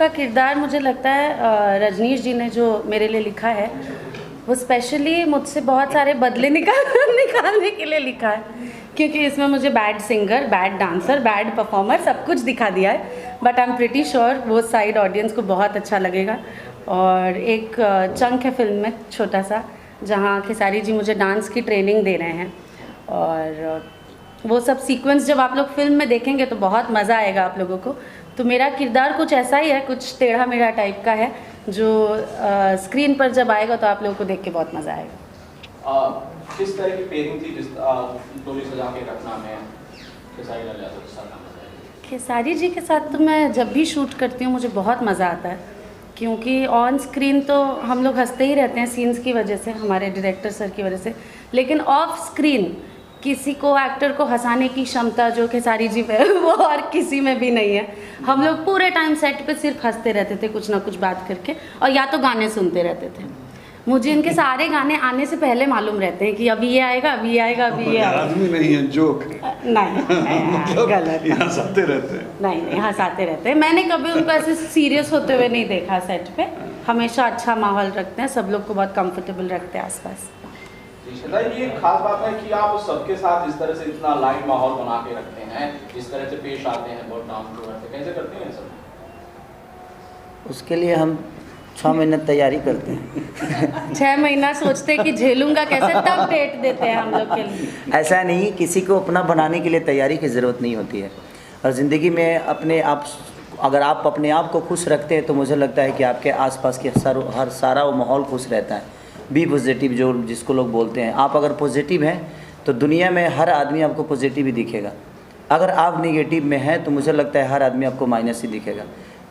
का किरदार मुझे लगता है रजनीश जी ने जो मेरे लिए लिखा है वो स्पेशली मुझसे बहुत सारे बदले निकालने के लिए लिखा है, क्योंकि इसमें मुझे bad singer, bad dancer, bad performer सब कुछ दिखा दिया है। But I am pretty sure वो साइड ऑडियंस को बहुत अच्छा लगेगा। और एक चंक है फिल्म में छोटा सा, जहाँ खेसारी जी मुझे डांस की ट्रेनिंग दे रहे हैं, और वो सब सीक्वेंस जब आप लोग फिल्म में देखेंगे तो बहुत मज़ा आएगा आप लोगों को। तो मेरा किरदार कुछ ऐसा ही है, कुछ टेढ़ा मेढ़ा टाइप का है, जो स्क्रीन पर जब आएगा तो आप लोगों को देख के बहुत मज़ा आएगा। किस तरह की पेयरिंग थी जिस डोली सजा के रखना में खेसारी जी के साथ? तो मैं जब भी शूट करती हूँ मुझे बहुत मज़ा आता है, क्योंकि ऑन स्क्रीन तो हम लोग हंसते ही रहते हैं सीन्स की वजह से, हमारे डायरेक्टर सर की वजह से, लेकिन ऑफ स्क्रीन किसी को, एक्टर को हंसाने की क्षमता जो खेसारी जी में है वो और किसी में भी नहीं है। हम लोग पूरे टाइम सेट पे सिर्फ हंसते रहते थे कुछ ना कुछ बात करके, और या तो गाने सुनते रहते थे। मुझे इनके सारे गाने आने से पहले मालूम रहते हैं कि अभी ये आएगा, अभी ये आएगा, अभी ये आएगा। आदमी नहीं है, जोक नहीं मतलब गलत, हंसाते रहते हैं। नहीं हंसाते रहते हैं। मैंने कभी उनको ऐसे सीरियस होते हुए नहीं देखा सेट पे। हमेशा अच्छा माहौल रखते हैं, सब लोग को बहुत कंफर्टेबल रखते हैं आसपास। ये खास बात है कि आप सबके साथ इस तरह से इतना लाइट माहौल बना के रखते हैं, इस तरह से पेश आते हैं, बहुत डाउन टू अर्थ, कैसे करते हैं सब? उसके लिए हम 6 महीने तैयारी करते हैं। 6 महीना सोचते हैं कि झेलूंगा कैसे, तब डेट देते हैं हम लोग के लिए। ऐसा नहीं, किसी को अपना बनाने के लिए तैयारी की ज़रूरत नहीं होती है। और ज़िंदगी में अपने आप, अगर आप अपने आप को खुश रखते हैं तो मुझे लगता है कि आपके आसपास के हर सारा वो माहौल खुश रहता है। बी पॉजिटिव, जो जिसको लोग बोलते हैं। आप अगर पॉजिटिव हैं तो दुनिया में हर आदमी आपको पॉजिटिव ही दिखेगा। अगर आप नेगेटिव में हैं तो मुझे लगता है हर आदमी आपको माइनस ही दिखेगा।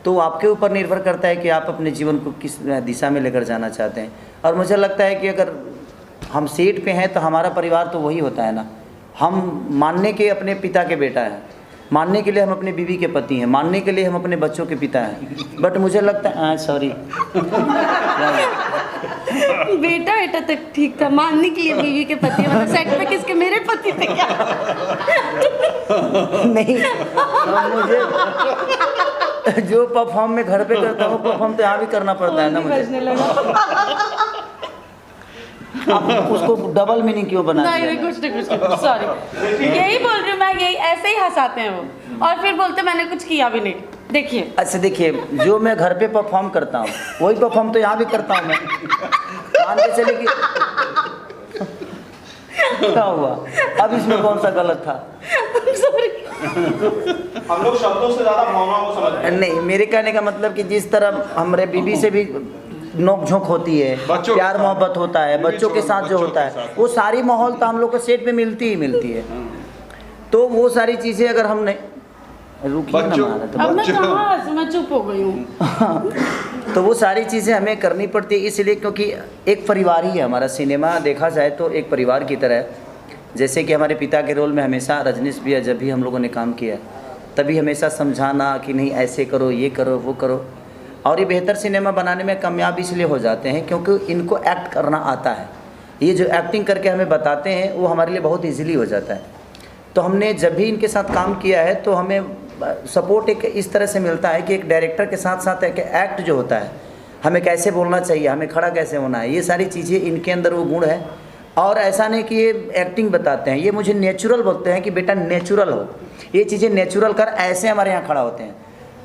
तो आपके ऊपर निर्भर करता है कि आप अपने जीवन को किस दिशा में लेकर जाना चाहते हैं। और मुझे लगता है कि अगर हम सेट पे हैं तो हमारा परिवार तो वही होता है ना। हम मानने के अपने पिता के बेटा हैं, मानने के लिए हम अपने बीवी के पति हैं, मानने के लिए हम अपने बच्चों के पिता हैं। बट मुझे लगता है सॉरी बेटा बेटा तक ठीक था, मानने के लिए बीवी के पति, मतलब सेट पे किसके, मेरे पति थे क्या? नहीं, मुझे जो परफॉर्म में घर पे करता हूँ परफॉर्म तो यहाँ भी करना पड़ता है ना मुझे। आप उसको डबल मीनिंग क्यों बना दिया? नहीं कुछ सॉरी, यही बोल रही हूँ मैं, यही ऐसे ही हंसाते हैं वो, और फिर बोलते मैंने कुछ किया भी नहीं। देखिए अच्छा, देखिए जो मैं घर पे परफॉर्म करता हूँ वही परफॉर्म तो यहाँ भी करता हूँ मैं। मान के चलिए कि क्या हुआ, अब इसमें कौन सा गलत था? हम लोग शब्दों से ज्यादा भावनाओं को समझते हैं। नहीं, मेरे कहने का मतलब कि जिस तरह हमारे बीवी से भी नोक झोंक होती है, प्यार मोहब्बत होता है, बच्चों के साथ जो होता है, वो सारी माहौल तो हम लोग को सेट पे मिलती ही मिलती है। तो वो सारी चीज़ें अगर हम नहीं रुकिए ना मारा तो अब मैं चुप हो गई हूँ। तो वो सारी चीज़ें हमें करनी पड़ती है, इसलिए क्योंकि एक परिवार ही है हमारा। सिनेमा देखा जाए तो एक परिवार की तरह है। जैसे कि हमारे पिता के रोल में हमेशा रजनीश भैया जब भी हम लोगों ने काम किया तभी हमेशा समझाना कि नहीं ऐसे करो, ये करो, वो करो। और ये बेहतर सिनेमा बनाने में कामयाब इसलिए हो जाते हैं क्योंकि इनको एक्ट करना आता है। ये जो एक्टिंग करके हमें बताते हैं वो हमारे लिए बहुत ईजीली हो जाता है। तो हमने जब भी इनके साथ काम किया है तो हमें सपोर्ट एक इस तरह से मिलता है कि एक डायरेक्टर के साथ साथ एक एक्ट जो होता है, हमें कैसे बोलना चाहिए, हमें खड़ा कैसे होना है, ये सारी चीज़ें इनके अंदर वो गुण है। और ऐसा नहीं कि ये एक्टिंग बताते हैं, ये मुझे नेचुरल बोलते हैं कि बेटा नेचुरल हो, ये चीज़ें नेचुरल कर, ऐसे हमारे यहाँ खड़ा होते हैं।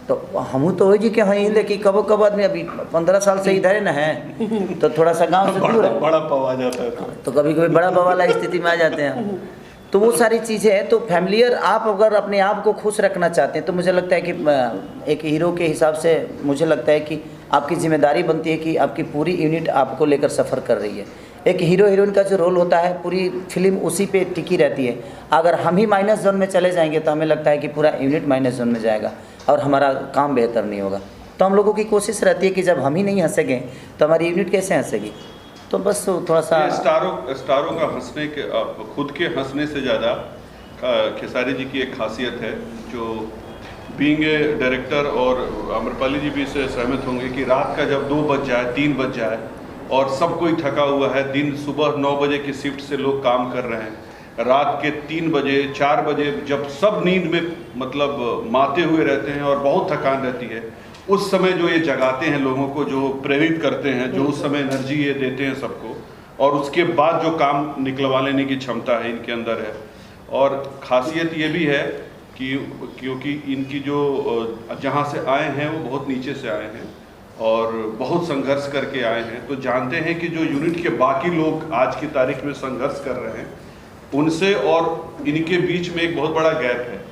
तो हम तो हो जी कि हाँ ही कि कबो कब आदमी अभी 15 साल से इधर न है तो थोड़ा सा गांव से दूर है, बड़ा पवा जाता है तो कभी कभी बड़ा पवा वाला स्थिति में आ जाते हैं। तो वो सारी चीज़ें हैं। तो फैमिलियर आप अगर अपने आप को खुश रखना चाहते हैं तो मुझे लगता है कि एक हीरो के हिसाब से मुझे लगता है कि आपकी जिम्मेदारी बनती है कि आपकी पूरी यूनिट आपको लेकर सफ़र कर रही है। एक हीरो हीरोइन का जो रोल होता है पूरी फिल्म उसी पे टिकी रहती है। अगर हम ही माइनस जोन में चले जाएंगे तो हमें लगता है कि पूरा यूनिट माइनस जोन में जाएगा और हमारा काम बेहतर नहीं होगा। तो हम लोगों की कोशिश रहती है कि जब हम ही नहीं हंसेंगे तो हमारी यूनिट कैसे हंसेगी। तो बस थोड़ा सा स्टारों का हंसने के खुद के हंसने से ज़्यादा खेसारी जी की एक खासियत है जो बीइंग ए डायरेक्टर, और अमरपाली जी भी इससे सहमत होंगे कि रात का जब 2 बज जाए 3 बज जाए और सब कोई थका हुआ है, दिन सुबह 9 बजे की शिफ्ट से लोग काम कर रहे हैं, रात के 3 बजे 4 बजे जब सब नींद में मतलब माते हुए रहते हैं और बहुत थकान रहती है, उस समय जो ये जगाते हैं लोगों को, जो प्रेरित करते हैं, जो उस समय एनर्जी ये देते हैं सबको, और उसके बाद जो काम निकलवा लेने की क्षमता है इनके अंदर है। और खासियत ये भी है कि क्योंकि इनकी जो जहाँ से आए हैं वो बहुत नीचे से आए हैं और बहुत संघर्ष करके आए हैं, तो जानते हैं कि जो यूनिट के बाकी लोग आज की तारीख में संघर्ष कर रहे हैं उनसे और इनके बीच में एक बहुत बड़ा गैप है।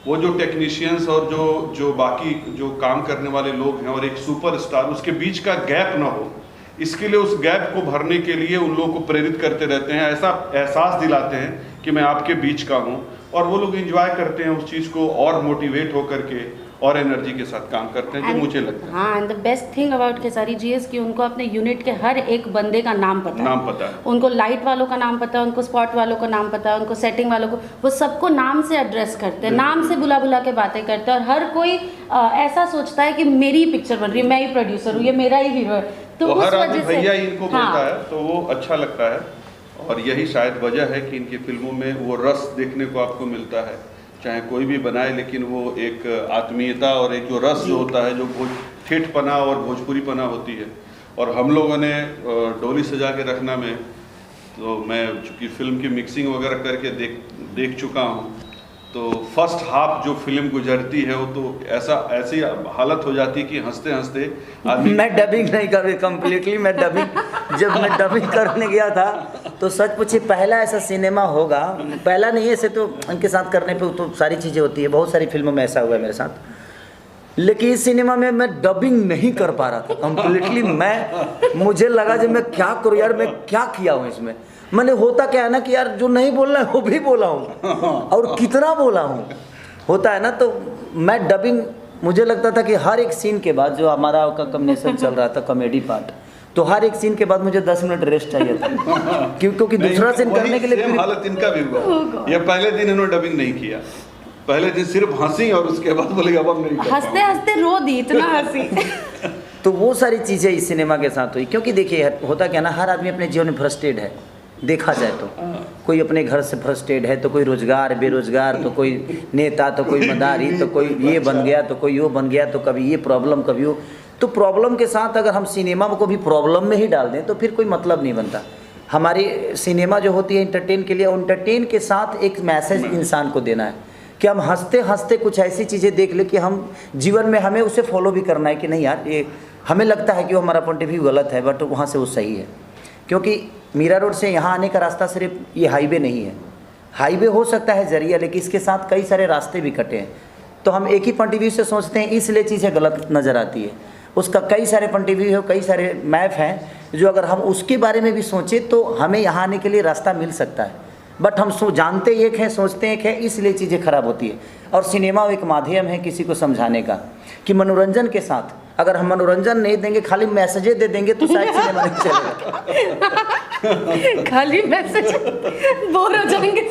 वो जो टेक्नीशियंस और जो बाकी जो काम करने वाले लोग हैं और एक सुपरस्टार, उसके बीच का गैप ना हो, इसके लिए उस गैप को भरने के लिए उन लोगों को प्रेरित करते रहते हैं, ऐसा एहसास दिलाते हैं कि मैं आपके बीच का हूँ, और वो लोग एंजॉय करते हैं उस चीज़ को और मोटिवेट होकर के और एनर्जी के साथ काम करते हैं, जो मुझे लगता है। हाँ, and the best thing about Khesari ji is कि उनको अपने यूनिट के हर एक बंदे का नाम पता है। उनको लाइट वालों का नाम पता है, उनको स्पॉट वालों का नाम पता है, उनको सेटिंग वालों को, वो सबको नाम से एड्रेस करते हैं, नाम से बुला बुला के बातें करते हैं, और हर कोई ऐसा सोचता है कि मेरी ही पिक्चर बन रही है, मैं ही प्रोड्यूसर हूँ, ये मेरा ही हीरो है, तो उस हर आदमी वजह से भैया इनको बोलता है, तो वो अच्छा लगता है। और यही शायद वजह है कि इनकी फिल्मों में वो रस देखने को आपको मिलता है, चाहे कोई भी बनाए, लेकिन वो एक आत्मीयता और एक जो रस जो होता है, जो ठेठपना और भोजपुरीपना होती है। और हम लोगों ने डोली सजा के रखना में, तो मैं चूँकि फिल्म की मिक्सिंग वगैरह करके देख चुका हूँ, तो फर्स्ट हाफ जो फिल्म गुजरती है वो तो ऐसी हालत हो जाती है कि हंसते हंसते आदमी। मैं डबिंग नहीं कर रही कम्प्लीटली, मैं डबिंग करने गया था तो सच पूछिए पहला ऐसा सिनेमा होगा, पहला नहीं, ऐसे तो उनके साथ करने पे तो सारी चीज़ें होती है, बहुत सारी फिल्मों में ऐसा हुआ है मेरे साथ, लेकिन इस सिनेमा में मैं डबिंग नहीं कर पा रहा था कम्प्लीटली। मुझे लगा जब मैं क्या करूँ यार, मैं क्या किया हूँ इसमें। मैंने होता क्या है ना कि यार जो नहीं बोलना है वो भी बोला हूँ और कितना बोला हूँ, होता है ना। तो मैं डबिंग, मुझे लगता था कि हर एक सीन के बाद जो हमारा कॉम्बिनेशन चल रहा था कॉमेडी पार्ट, तो हर एक सीन के बाद मुझे 10 मिनट रेस्ट चाहिए था क्योंकि दूसरा सीन करने के लिए हालत इनका भी हुआ। ये पहले दिन इन्होंने डबिंग नहीं किया, पहले दिन सिर्फ हंसी और उसके बाद बोले अब हम नहीं, हंसते हंसते रो दी, इतना हंसी। तो वो सारी चीज़ें इस सिनेमा के साथ हुई, क्योंकि देखिए होता क्या ना, हर आदमी अपने जीवन में फ्रस्ट्रेट है, देखा जाए तो कोई अपने घर से फ्रस्ट्रेट है, तो कोई रोजगार बेरोजगार, तो कोई नेता, तो कोई मदारी, तो कोई ये बन गया, तो कोई वो बन गया, तो कभी ये प्रॉब्लम कभी वो। तो प्रॉब्लम के साथ अगर हम सिनेमा को भी प्रॉब्लम में ही डाल दें तो फिर कोई मतलब नहीं बनता। हमारी सिनेमा जो होती है इंटरटेन के लिए, इंटरटेन के साथ एक मैसेज इंसान को देना है कि हम हंसते हंसते कुछ ऐसी चीज़ें देख ले कि हम जीवन में हमें उसे फॉलो भी करना है कि नहीं यार, ये हमें लगता है कि वो हमारा पॉइंट ऑफ व्यू गलत है, बट वहाँ से वो सही है। क्योंकि मीरा रोड से यहाँ आने का रास्ता सिर्फ ये हाईवे नहीं है, हाईवे हो सकता है जरिया, लेकिन इसके साथ कई सारे रास्ते भी कटे हैं। तो हम एक ही पॉइंट ऑफ व्यू से सोचते हैं, इसलिए चीज़ें गलत नज़र आती है। उसका कई सारे पॉइंट ऑफ व्यू है, कई सारे मैप हैं, जो अगर हम उसके बारे में भी सोचें तो हमें यहाँ आने के लिए रास्ता मिल सकता है। बट हम जानते एक हैं, सोचते एक है, इसलिए चीज़ें खराब होती है। और सिनेमा एक माध्यम है किसी को समझाने का कि मनोरंजन के साथ अगर हम मनोरंजन नहीं देंगे, खाली मैसेजें दे देंगे तो शायद सिनेमा नहीं चलेगा। खाली मैसेज, बोर हो जाएंगे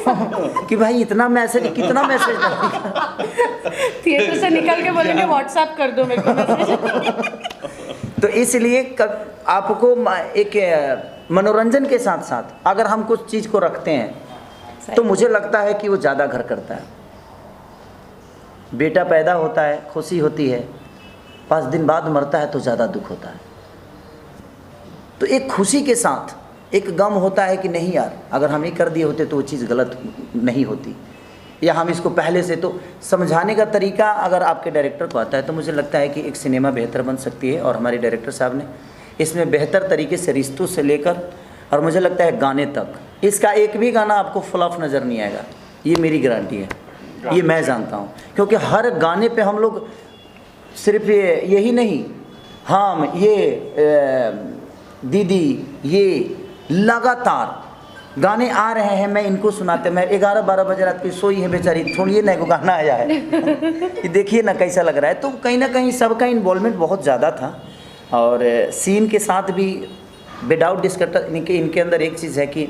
कि भाई इतना मैसेज, कितना मैसेज थिएटर से निकल के बोलेंगे व्हाट्सएप कर दो मेरे को मैसेज। तो इसलिए आपको एक मनोरंजन के साथ साथ अगर हम कुछ चीज़ को रखते हैं तो मुझे लगता है कि वो ज़्यादा घर करता है। बेटा पैदा होता है, खुशी होती है, 5 दिन बाद मरता है तो ज़्यादा दुख होता है। तो एक खुशी के साथ एक गम होता है कि नहीं यार, अगर हम ये कर दिए होते तो वो चीज़ गलत नहीं होती, या हम इसको पहले से। तो समझाने का तरीका अगर आपके डायरेक्टर को आता है तो मुझे लगता है कि एक सिनेमा बेहतर बन सकती है। और हमारे डायरेक्टर साहब ने इसमें बेहतर तरीके से रिश्तों से लेकर और मुझे लगता है गाने तक, इसका एक भी गाना आपको फ्लॉप नज़र नहीं आएगा, ये मेरी गारंटी है, ये मैं जानता हूँ। क्योंकि हर गाने पे हम लोग सिर्फ यही नहीं, हम ये दीदी, ये लगातार गाने आ रहे हैं, मैं इनको सुनाते, मैं 11-12 बजे रात की सोई है बेचारी, थोड़ी ना को गाना आया है कि देखिए ना कैसा लग रहा है। तो कहीं ना कहीं सबका इन्वॉल्वमेंट बहुत ज़्यादा था। और सीन के साथ भी विदाउट डिस्कशन, इनके अंदर एक चीज़ है कि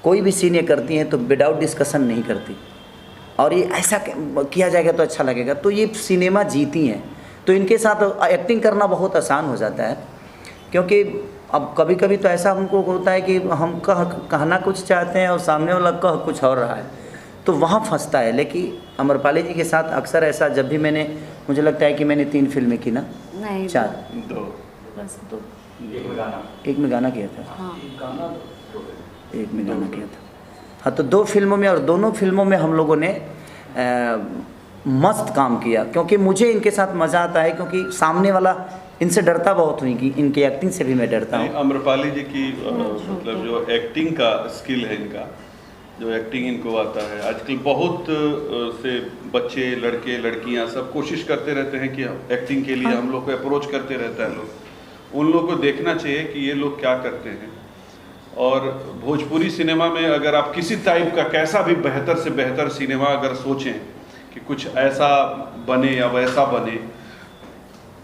कोई भी सीन ये करती हैं तो विदाउट डिस्कशन नहीं करती, और ये ऐसा किया जाएगा तो अच्छा लगेगा। तो ये सिनेमा जीती हैं, तो इनके साथ एक्टिंग करना बहुत आसान हो जाता है। क्योंकि अब कभी कभी तो ऐसा हमको होता है कि हम कहना कुछ चाहते हैं और सामने वाला कह कुछ और रहा है, तो वहाँ फंसता है। लेकिन अमरपाली जी के साथ अक्सर ऐसा, जब भी मुझे लगता है कि मैंने 3 फिल्में की ना, नहीं, 4? 2। बस 2। एक में गाना किया था, हाँ एक में गाना किया था। हाँ, तो 2 फिल्मों में, और दोनों फिल्मों में हम लोगों ने मस्त काम किया, क्योंकि मुझे इनके साथ मज़ा आता है, क्योंकि सामने वाला इनसे डरता बहुत हुई, कि इनकी एक्टिंग से भी मैं डरता हूँ। अम्रपाली जी की मतलब जो एक्टिंग का स्किल है इनका, जो एक्टिंग इनको आता है, आजकल बहुत से बच्चे, लड़के, लड़कियां सब कोशिश करते रहते हैं कि एक्टिंग के लिए हम लोग को अप्रोच करते रहता है लोग। उन लोग को देखना चाहिए कि ये लोग क्या करते हैं। और भोजपुरी सिनेमा में अगर आप किसी टाइप का कैसा भी बेहतर से बेहतर सिनेमा अगर सोचें कि कुछ ऐसा बने या वैसा बने,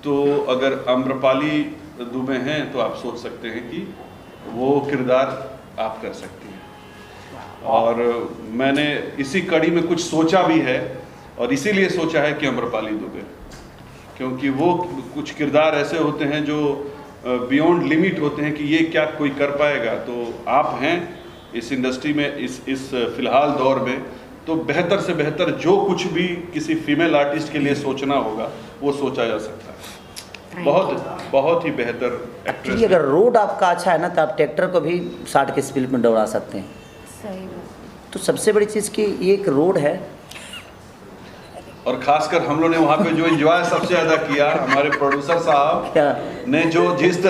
तो अगर अम्रपाली दुबे हैं तो आप सोच सकते हैं कि वो किरदार आप कर सकती हैं। और मैंने इसी कड़ी में कुछ सोचा भी है, और इसीलिए सोचा है कि अम्रपाली दुबे, क्योंकि वो कुछ किरदार ऐसे होते हैं जो बियॉन्ड लिमिट होते हैं कि ये क्या कोई कर पाएगा। तो आप हैं इस इंडस्ट्री में, इस फिलहाल दौर में, तो बेहतर से बेहतर जो कुछ भी किसी फीमेल आर्टिस्ट के लिए सोचना होगा वो सोचा जा सकता है। बहुत ही बेहतर एक्ट्रेस। अगर रोड आपका अच्छा है ना, तो आप ट्रैक्टर को भी 60 की स्पीड में दौड़ा सकते हैं। सही बात। तो सबसे बड़ी चीज़ कि ये एक रोड है। और खासकर हम लोग ने वहाँ पे जो एंजॉय सबसे ज़्यादा किया, हमारे प्रोड्यूसर साहब क्या ने जो जिस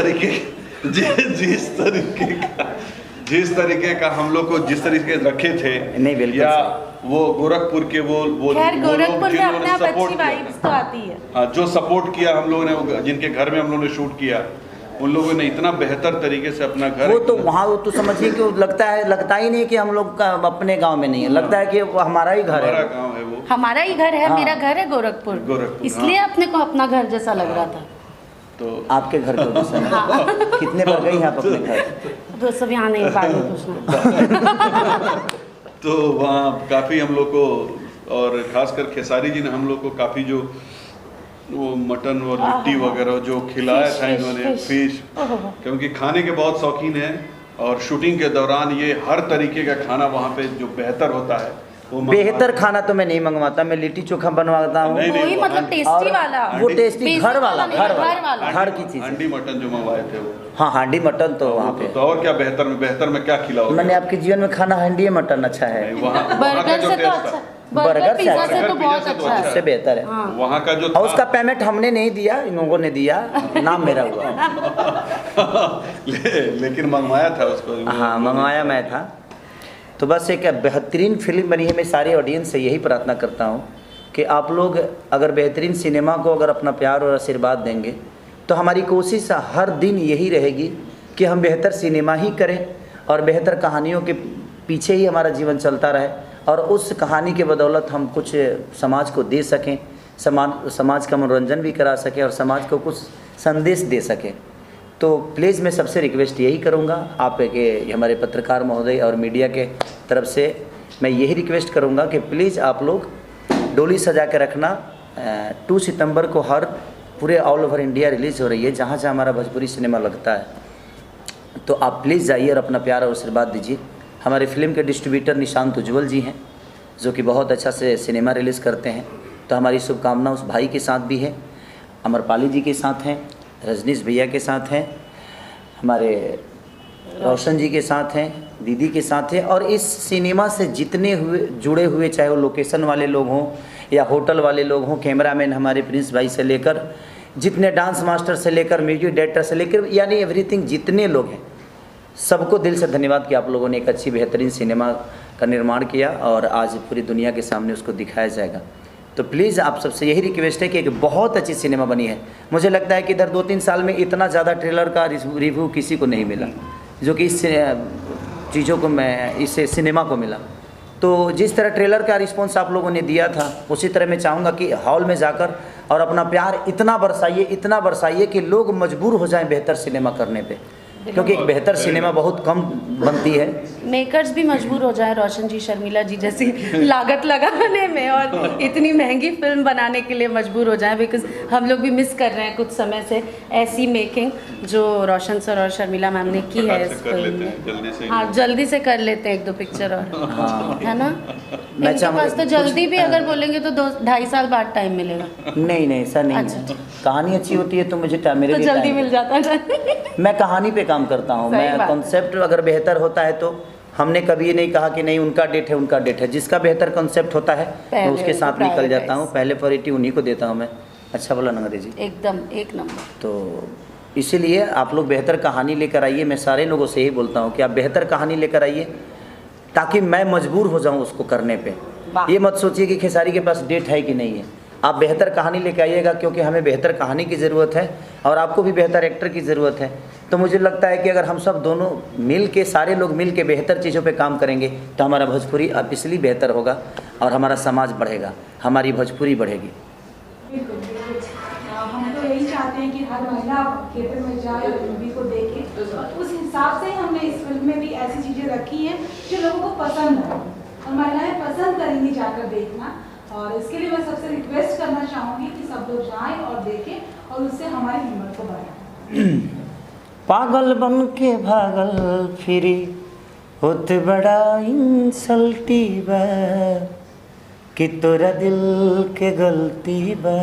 तरीके का हम लोग को जिस तरीके रखे थे, नहीं, बिल्कुल या सही। वो गोरखपुर के वो खैर गोरखपुर में अपने आप सपोर्ट अच्छी वाइब्स तो आती है। हाँ, जो सपोर्ट किया हम लोगों ने, जिनके घर में हम लोगों ने शूट किया, उन लोगों ने इतना बेहतर तरीके से अपना घर, वो तो वहाँ, वो तो समझिए कि लगता ही नहीं कि हम लोग का अपने गांव में नहीं है, लगता है कि वो हमारा ही घर हमारा है। गाँव है वो। हमारा ही घर है। हाँ। मेरा घर है गोरखपुर, इसलिए अपने को अपना घर जैसा लग रहा था। तो आपके घर को कितने बार गई आप अपने घर? तो सब यहाँ नहीं पाएंगे पूछना। तो वहाँ काफ़ी हम लोग को, और ख़ासकर खेसारी जी ने हम लोग को काफ़ी जो वो मटन और लिट्टी वगैरह जो खिलाया था इन्होंने, फिश, क्योंकि खाने के बहुत शौकीन हैं, और शूटिंग के दौरान ये हर तरीके का खाना वहाँ पे जो बेहतर होता है वो बेहतर खाना तो मैं नहीं मंगवाता, मैं लिट्टी चोखा बनवाता हूँ। नहीं, वही वहाँ- मतलब टेस्टी वाला, वो टेस्टी बेसिक घर वाला, नहीं, घर घर वाला, वाला। घर की चीज़। हांडी मटन जो मंगवाए थे वो, हाँ, हांडी मटन तो वहाँ पे। तो और क्या बेहतर में क्या खिलाओगे? मैंने आपके जीवन में खाना हांडी मटन अच्छा है। वहाँ का बर्गर जो से तो टेस्ट अच्छा, था, बर्गर बर्गर से पिज्जा अच्छा से है। तो बहुत पिज्जा से तो अच्छा अच्छा उससे है। बेहतर है। हाँ। वहाँ का जो और उसका पेमेंट हमने नहीं दिया, इन लोगों ने दिया, नाम मेरा हुआ। लेकिन मंगवाया था उसको। हाँ, मंगवाया मैं था। तो बस एक बेहतरीन फिल्म बनी है। मैं सारे ऑडियंस से यही प्रार्थना करता हूँ कि आप लोग अगर बेहतरीन सिनेमा को अगर अपना प्यार और आशीर्वाद देंगे, तो हमारी कोशिश हर दिन यही रहेगी कि हम बेहतर सिनेमा ही करें, और बेहतर कहानियों के पीछे ही हमारा जीवन चलता रहे, और उस कहानी के बदौलत हम कुछ समाज को दे सकें, समाज का मनोरंजन भी करा सकें, और समाज को कुछ संदेश दे सकें। तो प्लीज़ मैं सबसे रिक्वेस्ट यही करूँगा, आप के हमारे पत्रकार महोदय और मीडिया के तरफ से मैं यही रिक्वेस्ट करूँगा कि प्लीज़ आप लोग डोली सजा के रखना। 2 सितंबर को हर पूरे ऑल ओवर इंडिया रिलीज़ हो रही है, जहाँ जहाँ हमारा भोजपुरी सिनेमा लगता है। तो आप प्लीज़ जाइए और अपना प्यार और आशीर्वाद दीजिए। हमारे फिल्म के डिस्ट्रीब्यूटर निशांत उज्ज्वल जी हैं, जो कि बहुत अच्छा से सिनेमा रिलीज़ करते हैं। तो हमारी शुभकामना उस भाई के साथ भी है, अमरपाली जी के साथ हैं, रजनीश भैया के साथ हैं, हमारे रोशन जी के साथ हैं, दीदी के साथ हैं, और इस सिनेमा से जितने जुड़े हुए, चाहे वो लोकेशन वाले लोग हों या होटल वाले लोग हों, कैमरामैन हमारे प्रिंस भाई से लेकर, जितने डांस मास्टर से लेकर म्यूजिक डायरेक्टर से लेकर, यानी एवरीथिंग, जितने लोग हैं, सबको दिल से धन्यवाद कि आप लोगों ने एक अच्छी बेहतरीन सिनेमा का निर्माण किया, और आज पूरी दुनिया के सामने उसको दिखाया जाएगा। तो प्लीज़ आप सबसे यही रिक्वेस्ट है कि एक बहुत अच्छी सिनेमा बनी है। मुझे लगता है कि इधर 2-3 साल में इतना ज़्यादा ट्रेलर का रिव्यू किसी को नहीं मिला, जो कि इस चीज़ों को इस सिनेमा को मिला। तो जिस तरह ट्रेलर का रिस्पॉन्स आप लोगों ने दिया था, उसी तरह मैं चाहूँगा कि हॉल में जाकर और अपना प्यार इतना बरसाइए कि लोग मजबूर हो जाएं बेहतर सिनेमा करने पे। क्योंकि एक बेहतर सिनेमा बहुत कम बनती है। मेकर्स भी मजबूर हो जाए रोशन जी, शर्मिला जी जैसी लागत लगाने में और इतनी महंगी फिल्म बनाने के लिए मजबूर हो जाए, बिकॉज हम लोग भी मिस कर रहे हैं कुछ समय से ऐसी मेकिंग जो रोशन सर और शर्मिला मैम ने की है इस फिल्म में। जल्दी से हाँ, जल्दी से कर लेते हैं 1-2 पिक्चर और, हाँ। है ना। मैं इनके पास तो जल्दी भी हाँ। अगर बोलेंगे तो 2-2.5 साल बाद टाइम मिलेगा, नहीं नहीं ऐसा नहीं अच्छा। है। कहानी अच्छी होती है तो मुझे मेरे तो लिए जल्दी time मिल जाता है। मैं कहानी पे काम करता हूँ। सही मैं बात। कॉन्सेप्ट अगर बेहतर होता है तो हमने कभी ये नहीं कहा कि नहीं उनका डेट है उनका डेट है। जिसका बेहतर कॉन्सेप्ट होता है मैं उसके साथ निकल जाता हूँ, पहले प्रायोरिटी उन्हीं को देता हूँ मैं। अच्छा बोला नंगरे जी। एकदम एक नंबर। तो इसीलिए आप लोग बेहतर कहानी लेकर आइए। मैं सारे लोगों से यही बोलता हूँ कि आप बेहतर कहानी लेकर आइए ताकि मैं मजबूर हो जाऊँ उसको करने पे। वाह। ये मत सोचिए कि खेसारी के पास डेट है कि नहीं है। आप बेहतर कहानी लेकर आइएगा क्योंकि हमें बेहतर कहानी की ज़रूरत है और आपको भी बेहतर एक्टर की ज़रूरत है। तो मुझे लगता है कि अगर हम सब दोनों मिल के सारे लोग मिल के बेहतर चीज़ों पे काम करेंगे तो हमारा भोजपुरी अब इसलिए बेहतर होगा और हमारा समाज बढ़ेगा, हमारी भोजपुरी बढ़ेगी। बिल्कुल, बिल्कुल। हम तो यही चाहते हैं कि हर महिला थिएटर में जाए और मूवी को देखे। उस हिसाब से हमने इस फिल्म में भी ऐसी चीज़ें रखी हैं जो लोगों को पसंद है और महिलाएं पसंद करेंगी जाकर देखना। और इसके लिए मैं सबसे रिक्वेस्ट करना चाहूँगी कि सब लोग जाएं और देखें और उससे हमारी हिम्मत को बढ़ाएं। पागल बन के भागल फिरी होत बड़ा इंसल्टी बा कि तोरा दिल के गलती बा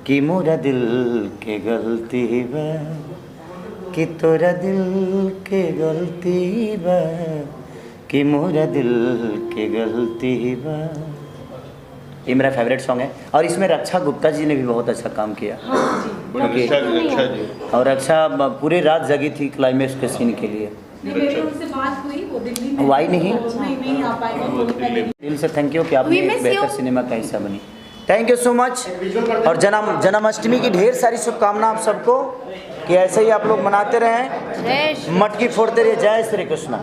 कि मोरा दिल के गलती बा कि तोरा दिल के गलती बा कि मोरा दिल के गलती बा। ये मेरा फेवरेट सॉन्ग है और इसमें रक्षा गुप्ता जी ने भी बहुत अच्छा काम किया। क्योंकि अच्छा जी और रक्षा पूरे रात जगी थी क्लाइमेक्स के सीन के लिए। मेरी उनसे बात हुई, वो दिल्ली में वो आई नहीं? नहीं आ पाई। वो बोली मैं दिल्ली दिल से थैंक यू कि आपने We miss एक बेहतर you. सिनेमा का हिस्सा बनी। Thank you so much. और जन्माष्टमी की ढेर सारी शुभकामनाएं आप सबको कि ऐसे ही आप लोग मनाते रहें, जय श्री मटकी फोड़ते रहिए। जय श्री कृष्ण।